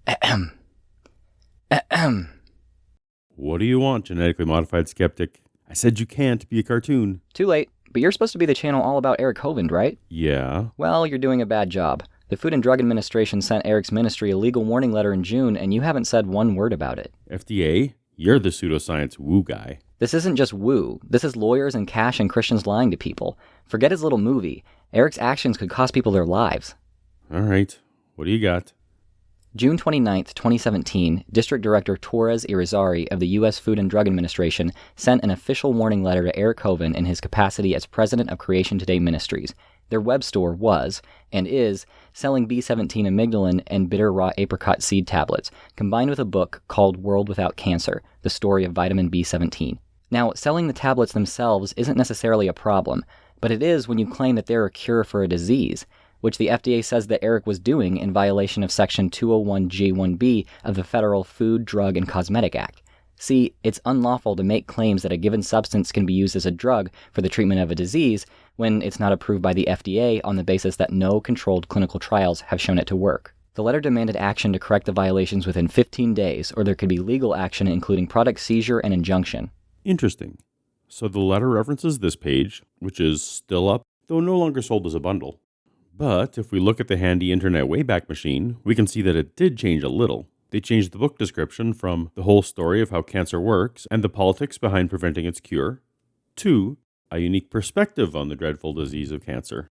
Ahem. Ahem. What do you want, genetically modified skeptic? I said you can't be a cartoon. Too late, but you're supposed to be the channel all about Eric Hovind, right? Yeah. Well, you're doing a bad job. The Food and Drug Administration sent Eric's ministry a legal warning letter in June, and you haven't said one word about it. FDA? You're the pseudoscience woo guy. This isn't just woo. This is lawyers and cash and Christians lying to people. Forget his little movie. Eric's actions could cost people their lives. All right. What do you got? June 29, 2017, District Director Torres-Irizarry of the U.S. Food and Drug Administration sent an official warning letter to Eric Hovind in his capacity as president of Creation Today Ministries. Their web store was, and is, selling B17 amygdalin and bitter raw apricot seed tablets, combined with a book called World Without Cancer, The Story of Vitamin B17. Now, selling the tablets themselves isn't necessarily a problem, but it is when you claim that they're a cure for a disease, which the FDA says that Eric was doing in violation of Section 201G1B of the Federal Food, Drug, and Cosmetic Act. See, it's unlawful to make claims that a given substance can be used as a drug for the treatment of a disease when it's not approved by the FDA on the basis that no controlled clinical trials have shown it to work. The letter demanded action to correct the violations within 15 days, or there could be legal action including product seizure and injunction. Interesting. So the letter references this page, which is still up, though no longer sold as a bundle. But if we look at the handy internet Wayback Machine, we can see that it did change a little. They changed the book description from the whole story of how cancer works and the politics behind preventing its cure to a unique perspective on the dreadful disease of cancer,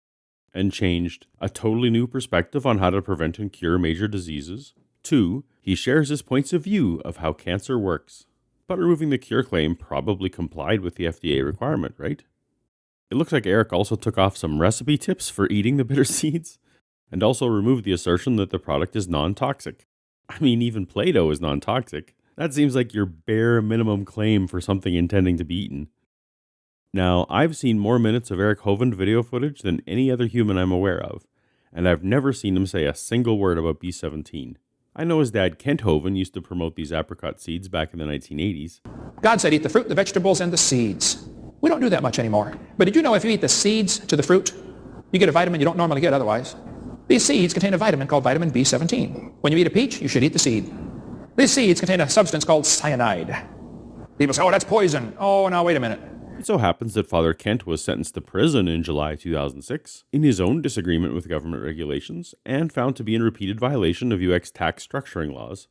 and changed a totally new perspective on how to prevent and cure major diseases to he shares his points of view of how cancer works. But removing the cure claim probably complied with the FDA requirement, right? It looks like Eric also took off some recipe tips for eating the bitter seeds, and also removed the assertion that the product is non-toxic. I mean, even Play-Doh is non-toxic. That seems like your bare minimum claim for something intending to be eaten. Now, I've seen more minutes of Eric Hovind video footage than any other human I'm aware of, and I've never seen him say a single word about B17. I know his dad, Kent Hovind, used to promote these apricot seeds back in the 1980s. God said, eat the fruit, the vegetables, and the seeds. We don't do that much anymore. But did you know if you eat the seeds to the fruit, you get a vitamin you don't normally get otherwise? These seeds contain a vitamin called vitamin B17. When you eat a peach, you should eat the seed. These seeds contain a substance called cyanide. People say, oh, that's poison. Oh, now wait a minute. It so happens that Father Kent was sentenced to prison in July 2006 in his own disagreement with government regulations and found to be in repeated violation of UX tax structuring laws.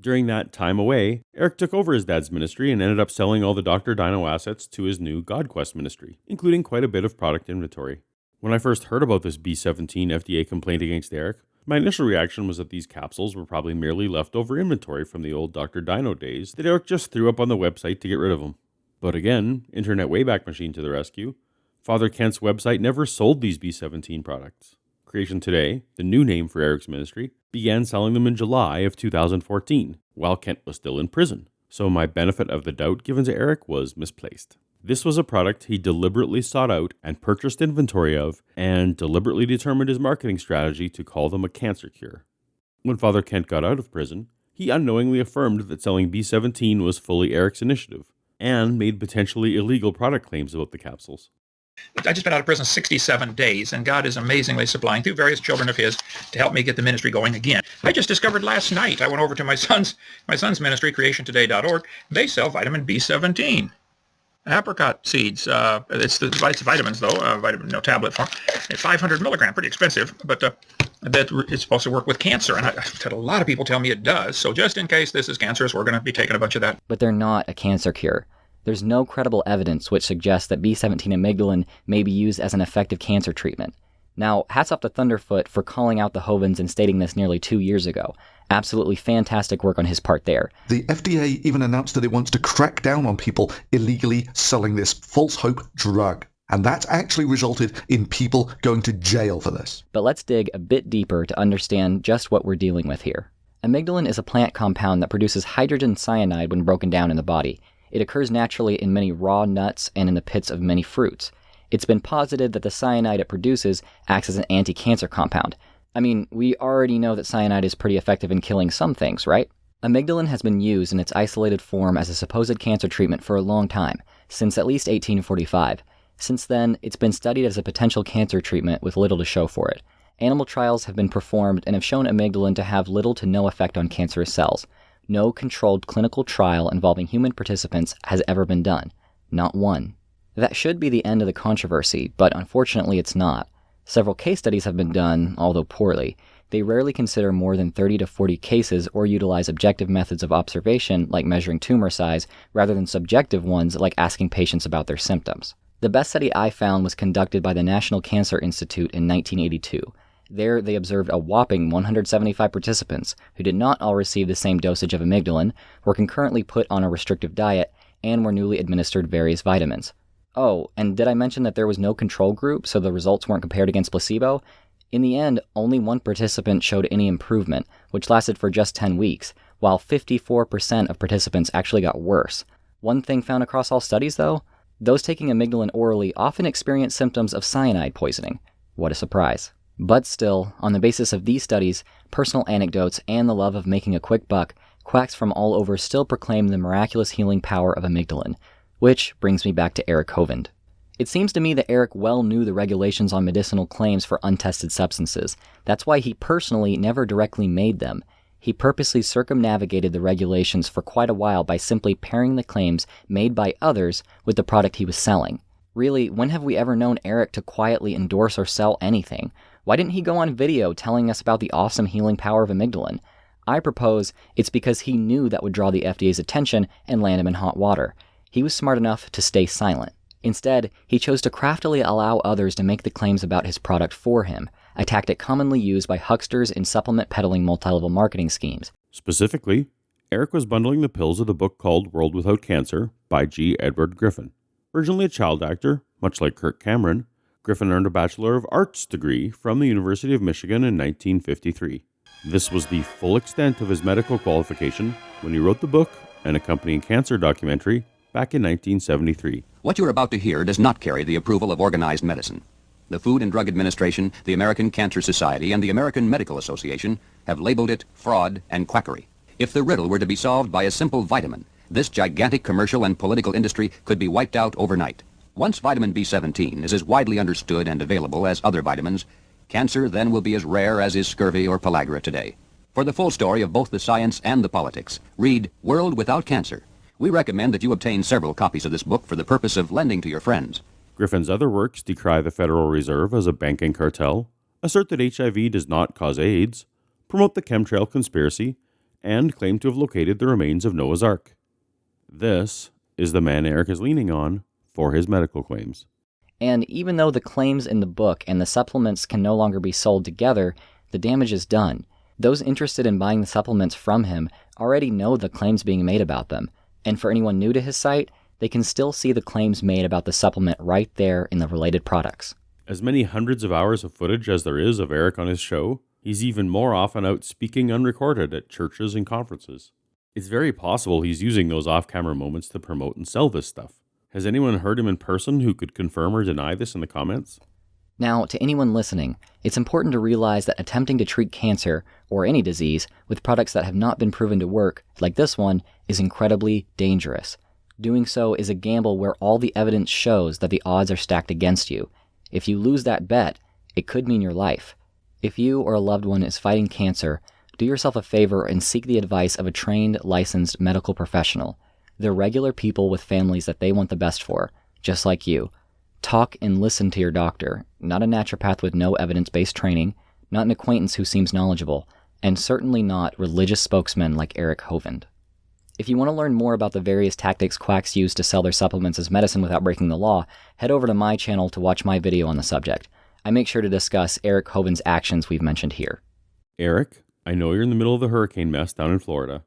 During that time away, Eric took over his dad's ministry and ended up selling all the Dr. Dino assets to his new GodQuest ministry, including quite a bit of product inventory. When I first heard about this B17 FDA complaint against Eric, my initial reaction was that these capsules were probably merely leftover inventory from the old Dr. Dino days that Eric just threw up on the website to get rid of them. But again, Internet Wayback Machine to the rescue, Father Kent's website never sold these B17 products. Creation Today, the new name for Eric's ministry, began selling them in July of 2014, while Kent was still in prison. So my benefit of the doubt given to Eric was misplaced. This was a product he deliberately sought out and purchased inventory of, and deliberately determined his marketing strategy to call them a cancer cure. When Father Kent got out of prison, he unknowingly affirmed that selling B17 was fully Eric's initiative, and made potentially illegal product claims about the capsules. I just been out of prison 67 days, and God is amazingly supplying through various children of his to help me get the ministry going again. I just discovered last night, I went over to my son's ministry, creationtoday.org. They sell vitamin B17. Apricot seeds. It's vitamins, though, tablet form. 500 milligram, pretty expensive, but that it's supposed to work with cancer. And I've had a lot of people tell me it does. So just in case this is cancerous, we're going to be taking a bunch of that. But they're not a cancer cure. There's no credible evidence which suggests that B17 amygdalin may be used as an effective cancer treatment. Now, hats off to Thunderfoot for calling out the Hovinds and stating this nearly 2 years ago. Absolutely fantastic work on his part there. The FDA even announced that it wants to crack down on people illegally selling this false hope drug. And that's actually resulted in people going to jail for this. But let's dig a bit deeper to understand just what we're dealing with here. Amygdalin is a plant compound that produces hydrogen cyanide when broken down in the body. It occurs naturally in many raw nuts and in the pits of many fruits. It's been posited that the cyanide it produces acts as an anti-cancer compound. I mean, we already know that cyanide is pretty effective in killing some things, right? Amygdalin has been used in its isolated form as a supposed cancer treatment for a long time, since at least 1845. Since then, it's been studied as a potential cancer treatment with little to show for it. Animal trials have been performed and have shown amygdalin to have little to no effect on cancerous cells. No controlled clinical trial involving human participants has ever been done. Not one. That should be the end of the controversy, but unfortunately it's not. Several case studies have been done, although poorly. They rarely consider more than 30 to 40 cases or utilize objective methods of observation like measuring tumor size rather than subjective ones like asking patients about their symptoms. The best study I found was conducted by the National Cancer Institute in 1982. There, they observed a whopping 175 participants who did not all receive the same dosage of amygdalin, were concurrently put on a restrictive diet, and were newly administered various vitamins. Oh, and did I mention that there was no control group, so the results weren't compared against placebo? In the end, only one participant showed any improvement, which lasted for just 10 weeks, while 54% of participants actually got worse. One thing found across all studies, though? Those taking amygdalin orally often experience symptoms of cyanide poisoning. What a surprise. But still, on the basis of these studies, personal anecdotes, and the love of making a quick buck, quacks from all over still proclaim the miraculous healing power of amygdalin. Which brings me back to Eric Hovind. It seems to me that Eric well knew the regulations on medicinal claims for untested substances. That's why he personally never directly made them. He purposely circumnavigated the regulations for quite a while by simply pairing the claims made by others with the product he was selling. Really, when have we ever known Eric to quietly endorse or sell anything? Why didn't he go on video telling us about the awesome healing power of amygdalin? I propose it's because he knew that would draw the FDA's attention and land him in hot water. He was smart enough to stay silent. Instead, he chose to craftily allow others to make the claims about his product for him, a tactic commonly used by hucksters in supplement peddling multi-level marketing schemes. Specifically, Eric was bundling the pills of the book called World Without Cancer by G. Edward Griffin. Originally a child actor, much like Kirk Cameron, Griffin earned a Bachelor of Arts degree from the University of Michigan in 1953. This was the full extent of his medical qualification when he wrote the book and accompanying cancer documentary back in 1973. What you're about to hear does not carry the approval of organized medicine. The Food and Drug Administration, the American Cancer Society, and the American Medical Association have labeled it fraud and quackery. If the riddle were to be solved by a simple vitamin, this gigantic commercial and political industry could be wiped out overnight. Once vitamin B17 is as widely understood and available as other vitamins, cancer then will be as rare as is scurvy or pellagra today. For the full story of both the science and the politics, read World Without Cancer. We recommend that you obtain several copies of this book for the purpose of lending to your friends. Griffin's other works decry the Federal Reserve as a banking cartel, assert that HIV does not cause AIDS, promote the chemtrail conspiracy, and claim to have located the remains of Noah's Ark. This is the man Eric is leaning on for his medical claims. And even though the claims in the book and the supplements can no longer be sold together, the damage is done. Those interested in buying the supplements from him already know the claims being made about them. And for anyone new to his site, they can still see the claims made about the supplement right there in the related products. As many hundreds of hours of footage as there is of Eric on his show, he's even more often out speaking unrecorded at churches and conferences. It's very possible he's using those off-camera moments to promote and sell this stuff. Has anyone heard him in person who could confirm or deny this in the comments? Now, to anyone listening, it's important to realize that attempting to treat cancer, or any disease, with products that have not been proven to work, like this one, is incredibly dangerous. Doing so is a gamble where all the evidence shows that the odds are stacked against you. If you lose that bet, it could mean your life. If you or a loved one is fighting cancer, do yourself a favor and seek the advice of a trained, licensed medical professional. They're regular people with families that they want the best for, just like you. Talk and listen to your doctor, not a naturopath with no evidence-based training, not an acquaintance who seems knowledgeable, and certainly not religious spokesmen like Eric Hovind. If you want to learn more about the various tactics quacks use to sell their supplements as medicine without breaking the law, head over to my channel to watch my video on the subject. I make sure to discuss Eric Hovind's actions we've mentioned here. Eric, I know you're in the middle of the hurricane mess down in Florida,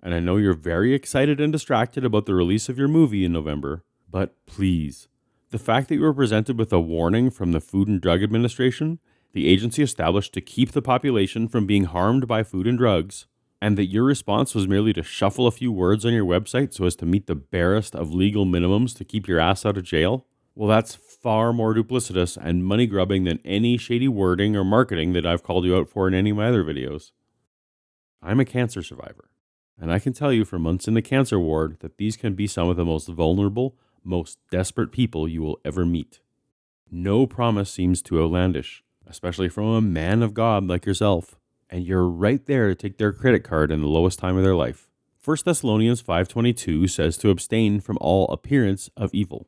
and I know you're very excited and distracted about the release of your movie in November, but please, the fact that you were presented with a warning from the Food and Drug Administration, the agency established to keep the population from being harmed by food and drugs, and that your response was merely to shuffle a few words on your website so as to meet the barest of legal minimums to keep your ass out of jail, well, that's far more duplicitous and money-grubbing than any shady wording or marketing that I've called you out for in any of my other videos. I'm a cancer survivor, and I can tell you from months in the cancer ward that these can be some of the most vulnerable, most desperate people you will ever meet. No promise seems too outlandish, especially from a man of God like yourself. And you're right there to take their credit card in the lowest time of their life. 1 Thessalonians 5:22 says to abstain from all appearance of evil.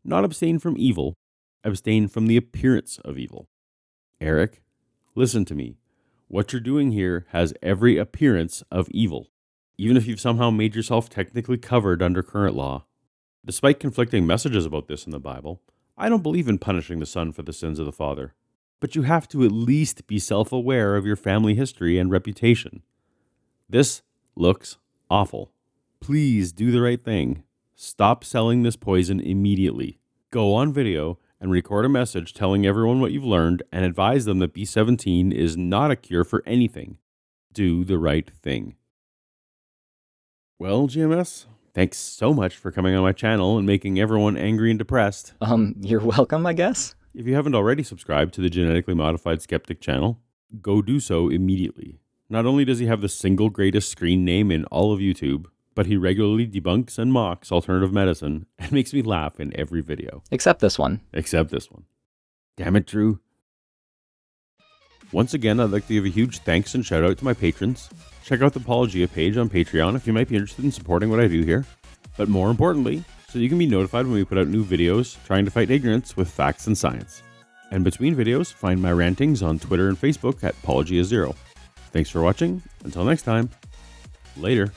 Not abstain from evil, abstain from the appearance of evil. Eric, listen to me. What you're doing here has every appearance of evil, even if you've somehow made yourself technically covered under current law. Despite conflicting messages about this in the Bible, I don't believe in punishing the son for the sins of the father. But you have to at least be self-aware of your family history and reputation. This looks awful. Please do the right thing. Stop selling this poison immediately. Go on video and record a message telling everyone what you've learned and advise them that B17 is not a cure for anything. Do the right thing. Well, GMS, thanks so much for coming on my channel and making everyone angry and depressed. You're welcome, I guess. If you haven't already subscribed to the Genetically Modified Skeptic channel, go do so immediately. Not only does he have the single greatest screen name in all of YouTube, but he regularly debunks and mocks alternative medicine and makes me laugh in every video. Except this one. Except this one. Damn it, Drew. Once again, I'd like to give a huge thanks and shout out to my patrons. Check out the Paulogia page on Patreon if you might be interested in supporting what I do here. But more importantly, so you can be notified when we put out new videos trying to fight ignorance with facts and science. And between videos, find my rantings on Twitter and Facebook at Paulogia0. Thanks for watching. Until next time, later.